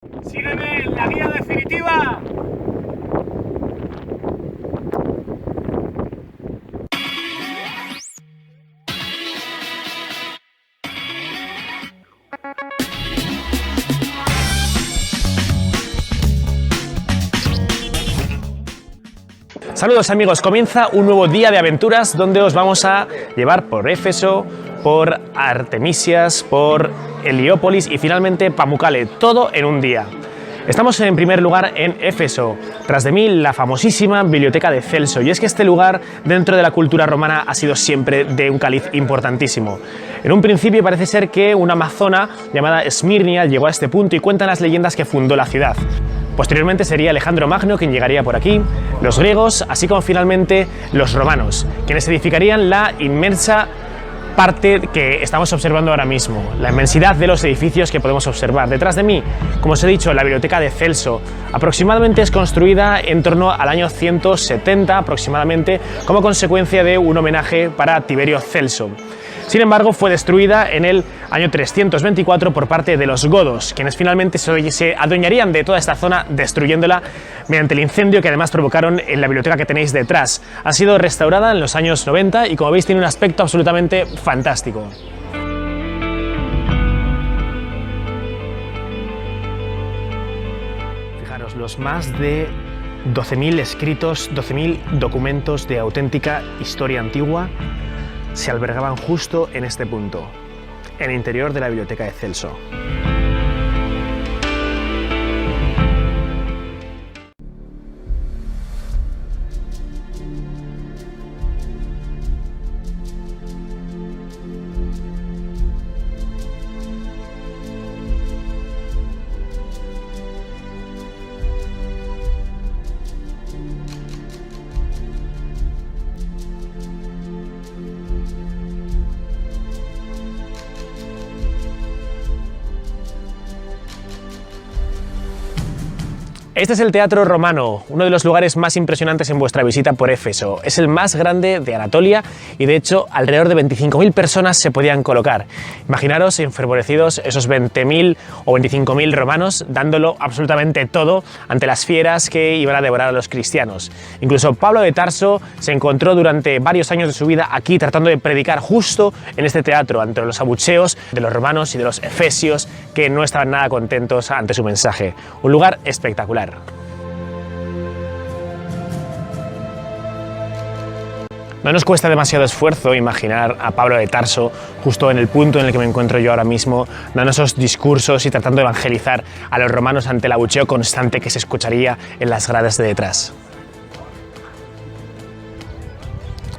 Sígueme en la guía definitiva. Saludos amigos, comienza un nuevo día de aventuras donde os vamos a llevar por Éfeso, por Artemisias, por Heliópolis y finalmente Pamukkale, todo en un día. Estamos en primer lugar en Éfeso, tras de mí la famosísima biblioteca de Celso, y es que este lugar dentro de la cultura romana ha sido siempre de un caliz importantísimo. En un principio parece ser que una amazona llamada Esmirnia llegó a este punto y cuentan las leyendas que fundó la ciudad. Posteriormente sería Alejandro Magno quien llegaría por aquí, los griegos, así como finalmente los romanos, quienes edificarían la inmensa parte que estamos observando ahora mismo, la inmensidad de los edificios que podemos observar. Detrás de mí, como os he dicho, la biblioteca de Celso, aproximadamente es construida en torno al año 170 aproximadamente, como consecuencia de un homenaje para Tiberio Celso. Sin embargo, fue destruida en el año 324 por parte de los godos, quienes finalmente se adueñarían de toda esta zona destruyéndola mediante el incendio que además provocaron en la biblioteca que tenéis detrás. Ha sido restaurada en los años 90 y como veis tiene un aspecto absolutamente fantástico. Fijaros, los más de 12.000 escritos, 12.000 documentos de auténtica historia antigua se albergaban justo en este punto, en el interior de la biblioteca de Celso. Este es el Teatro Romano, uno de los lugares más impresionantes en vuestra visita por Éfeso. Es el más grande de Anatolia y de hecho alrededor de 25.000 personas se podían colocar. Imaginaros enfervorecidos esos 20.000 o 25.000 romanos dándolo absolutamente todo ante las fieras que iban a devorar a los cristianos. Incluso Pablo de Tarso se encontró durante varios años de su vida aquí tratando de predicar justo en este teatro ante los abucheos de los romanos y de los efesios que no estaban nada contentos ante su mensaje. Un lugar espectacular. No nos cuesta demasiado esfuerzo imaginar a Pablo de Tarso justo en el punto en el que me encuentro yo ahora mismo, dando esos discursos y tratando de evangelizar a los romanos ante el abucheo constante que se escucharía en las gradas de detrás.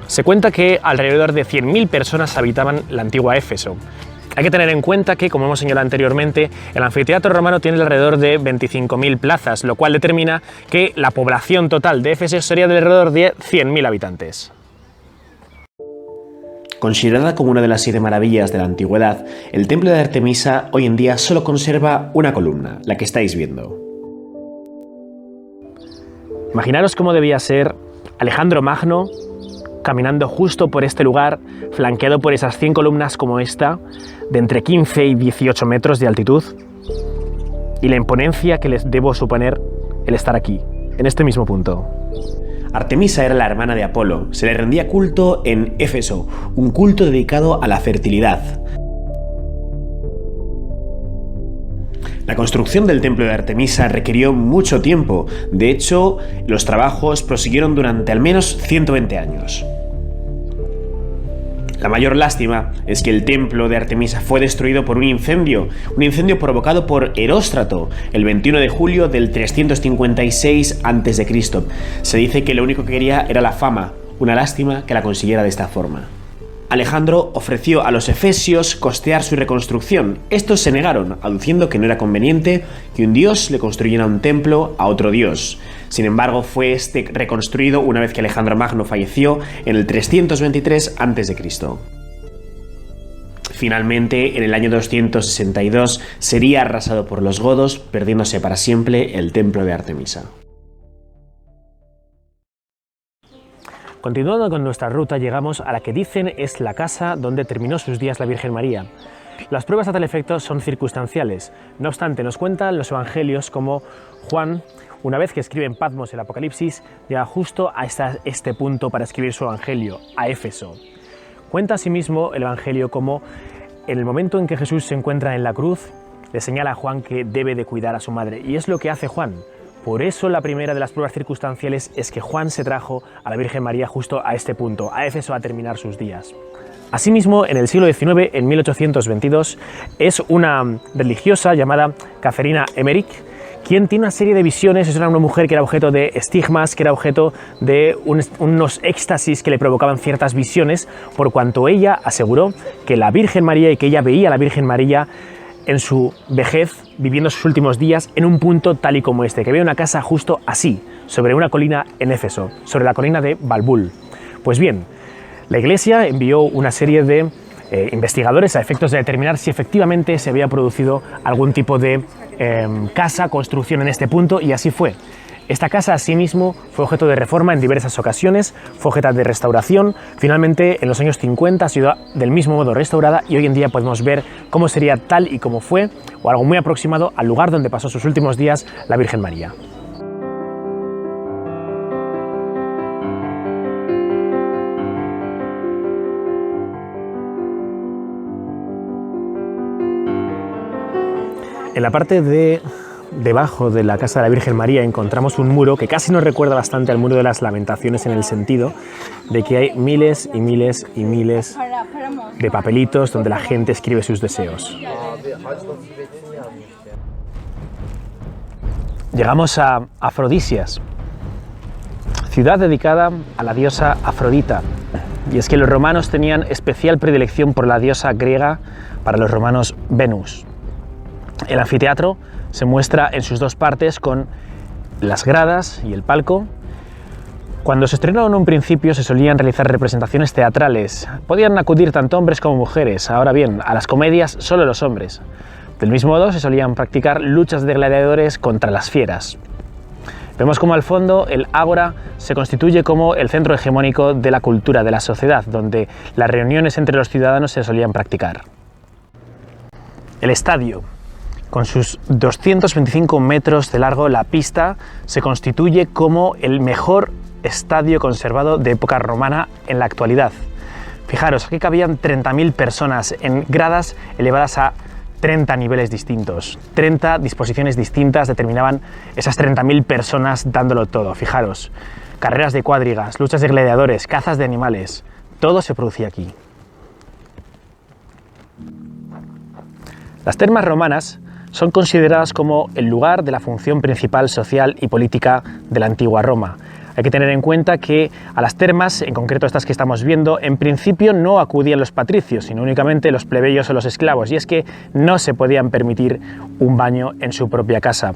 Se cuenta que alrededor de 100.000 personas habitaban la antigua Éfeso. Hay que tener en cuenta que, como hemos señalado anteriormente, el anfiteatro romano tiene alrededor de 25.000 plazas, lo cual determina que la población total de Éfeso sería de alrededor de 100.000 habitantes. Considerada como una de las 7 maravillas de la antigüedad, el templo de Artemisa hoy en día solo conserva una columna, la que estáis viendo. Imaginaros cómo debía ser Alejandro Magno caminando justo por este lugar, flanqueado por esas 100 columnas como esta, de entre 15 y 18 metros de altitud, y la imponencia que les debo suponer el estar aquí, en este mismo punto. Artemisa era la hermana de Apolo, se le rendía culto en Éfeso, un culto dedicado a la fertilidad. La construcción del templo de Artemisa requirió mucho tiempo, de hecho, los trabajos prosiguieron durante al menos 120 años. La mayor lástima es que el templo de Artemisa fue destruido por un incendio provocado por Heróstrato el 21 de julio del 356 a.C. Se dice que lo único que quería era la fama, una lástima que la consiguiera de esta forma. Alejandro ofreció a los efesios costear su reconstrucción. Estos se negaron, aduciendo que no era conveniente que un dios le construyera un templo a otro dios. Sin embargo, fue este reconstruido una vez que Alejandro Magno falleció en el 323 a.C. Finalmente, en el año 262, sería arrasado por los godos, perdiéndose para siempre el templo de Artemisa. Continuando con nuestra ruta, llegamos a la que dicen es la casa donde terminó sus días la Virgen María. Las pruebas a tal efecto son circunstanciales. No obstante, nos cuentan los evangelios como Juan, una vez que escribe en Patmos el Apocalipsis, llega justo a este punto para escribir su evangelio, a Éfeso. Cuenta asimismo el evangelio como en el momento en que Jesús se encuentra en la cruz, le señala a Juan que debe de cuidar a su madre, y es lo que hace Juan. Por eso la primera de las pruebas circunstanciales es que Juan se trajo a la Virgen María justo a este punto, a Éfeso, a terminar sus días. Asimismo, en el siglo XIX, en 1822, es una religiosa llamada Catherine Emmerich quien tiene una serie de visiones. Es una mujer que era objeto de estigmas, que era objeto de unos éxtasis que le provocaban ciertas visiones, por cuanto ella aseguró que la Virgen María y que ella veía a la Virgen María en su vejez, viviendo sus últimos días en un punto tal y como este, que veía una casa justo así, sobre una colina en Éfeso, sobre la colina de Balbul. Pues bien, la Iglesia envió una serie de investigadores a efectos de determinar si efectivamente se había producido algún tipo de casa, construcción en este punto, y así fue. Esta casa asimismo fue objeto de reforma en diversas ocasiones, fue objeto de restauración, finalmente en los años 50 ha sido del mismo modo restaurada y hoy en día podemos ver cómo sería tal y como fue, o algo muy aproximado al lugar donde pasó sus últimos días la Virgen María. En la parte de debajo de la casa de la Virgen María encontramos un muro que casi nos recuerda bastante al muro de las Lamentaciones, en el sentido de que hay miles y miles y miles de papelitos donde la gente escribe sus deseos. Llegamos a Afrodisias, ciudad dedicada a la diosa Afrodita. Y es que los romanos tenían especial predilección por la diosa griega, para los romanos Venus. El anfiteatro se muestra en sus dos partes con las gradas y el palco. Cuando se estrenó en un principio se solían realizar representaciones teatrales. Podían acudir tanto hombres como mujeres. Ahora bien, a las comedias solo los hombres. Del mismo modo se solían practicar luchas de gladiadores contra las fieras. Vemos como al fondo el ágora se constituye como el centro hegemónico de la cultura de la sociedad, donde las reuniones entre los ciudadanos se solían practicar. El estadio. Con sus 225 metros de largo, la pista se constituye como el mejor estadio conservado de época romana en la actualidad. Fijaros, aquí cabían 30.000 personas en gradas elevadas a 30 niveles distintos. 30 disposiciones distintas determinaban esas 30.000 personas dándolo todo. Fijaros, carreras de cuadrigas, luchas de gladiadores, cazas de animales, todo se producía aquí. Las termas romanas son consideradas como el lugar de la función principal social y política de la antigua Roma. Hay que tener en cuenta que a las termas, en concreto estas que estamos viendo, en principio no acudían los patricios, sino únicamente los plebeyos o los esclavos, y es que no se podían permitir un baño en su propia casa.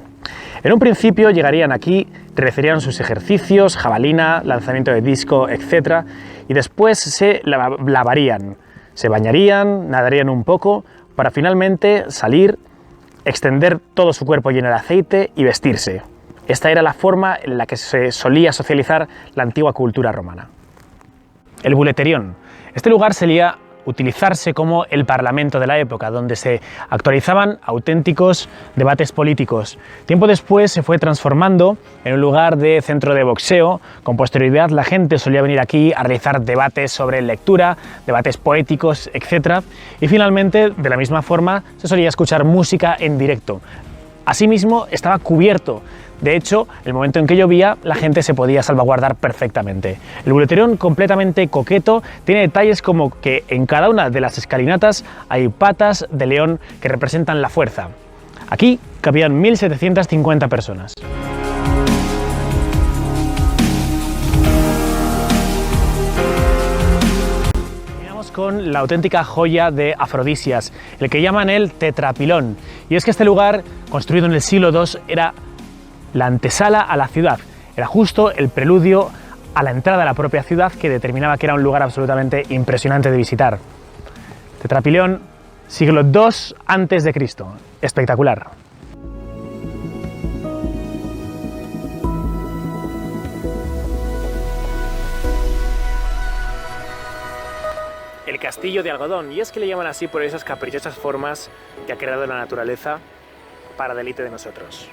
En un principio llegarían aquí, realizarían sus ejercicios, jabalina, lanzamiento de disco, etc., y después se lavarían, se bañarían, nadarían un poco, para finalmente salir, extender todo su cuerpo lleno de aceite y vestirse. Esta era la forma en la que se solía socializar la antigua cultura romana. El Buleterión. Este lugar solía utilizarse como el parlamento de la época, donde se actualizaban auténticos debates políticos. Tiempo después se fue transformando en un lugar de centro de boxeo. Con posterioridad la gente solía venir aquí a realizar debates sobre lectura, debates poéticos, etc. Y finalmente, de la misma forma, se solía escuchar música en directo. Asimismo, estaba cubierto. De hecho, el momento en que llovía, la gente se podía salvaguardar perfectamente. El Buleterión, completamente coqueto, tiene detalles como que en cada una de las escalinatas hay patas de león que representan la fuerza. Aquí cabían 1.750 personas. Con la auténtica joya de Afrodisias, el que llaman el Tetrapilón. Y es que este lugar, construido en el siglo II, era la antesala a la ciudad. Era justo el preludio a la entrada a la propia ciudad, que determinaba que era un lugar absolutamente impresionante de visitar. Tetrapilón, siglo II a.C. Espectacular. El castillo de algodón, y es que le llaman así por esas caprichosas formas que ha creado la naturaleza para deleite de nosotros.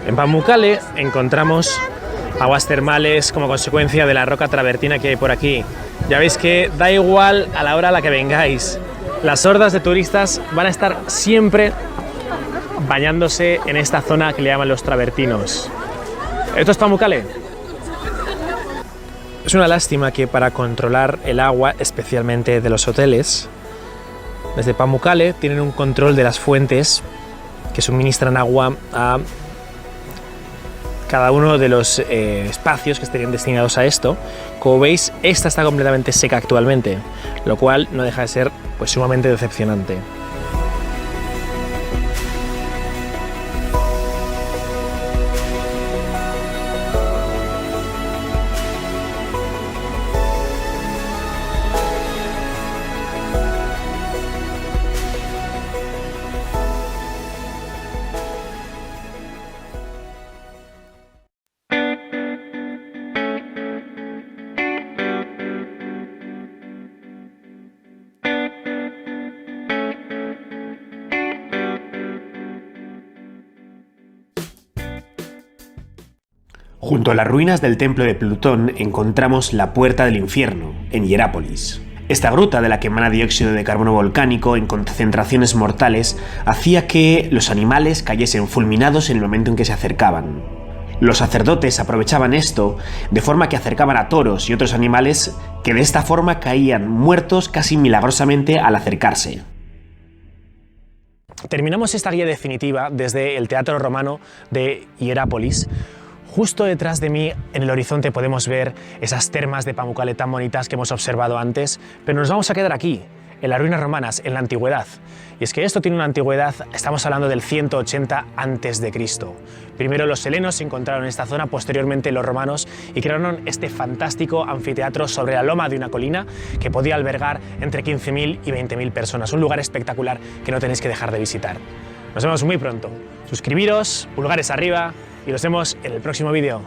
En Pamukkale encontramos aguas termales como consecuencia de la roca travertina que hay por aquí. Ya veis que da igual a la hora a la que vengáis, las hordas de turistas van a estar siempre bañándose en esta zona que le llaman los travertinos. ¿Esto es Pamukkale? Es una lástima que para controlar el agua, especialmente de los hoteles, desde Pamukkale tienen un control de las fuentes que suministran agua a cada uno de los espacios que estarían destinados a esto. Como veis, esta está completamente seca actualmente, lo cual no deja de ser pues sumamente decepcionante. Junto a las ruinas del templo de Plutón encontramos la Puerta del Infierno, en Hierápolis. Esta gruta, de la que emana dióxido de carbono volcánico en concentraciones mortales, hacía que los animales cayesen fulminados en el momento en que se acercaban. Los sacerdotes aprovechaban esto de forma que acercaban a toros y otros animales que de esta forma caían muertos casi milagrosamente al acercarse. Terminamos esta guía definitiva desde el Teatro Romano de Hierápolis. Justo detrás de mí, en el horizonte, podemos ver esas termas de Pamukkale tan bonitas que hemos observado antes, pero nos vamos a quedar aquí, en las ruinas romanas, en la antigüedad. Y es que esto tiene una antigüedad, estamos hablando del 180 a.C. Primero los helenos se encontraron en esta zona, posteriormente los romanos, y crearon este fantástico anfiteatro sobre la loma de una colina que podía albergar entre 15.000 y 20.000 personas. Un lugar espectacular que no tenéis que dejar de visitar. Nos vemos muy pronto. Suscribiros, pulgares arriba, y nos vemos en el próximo vídeo.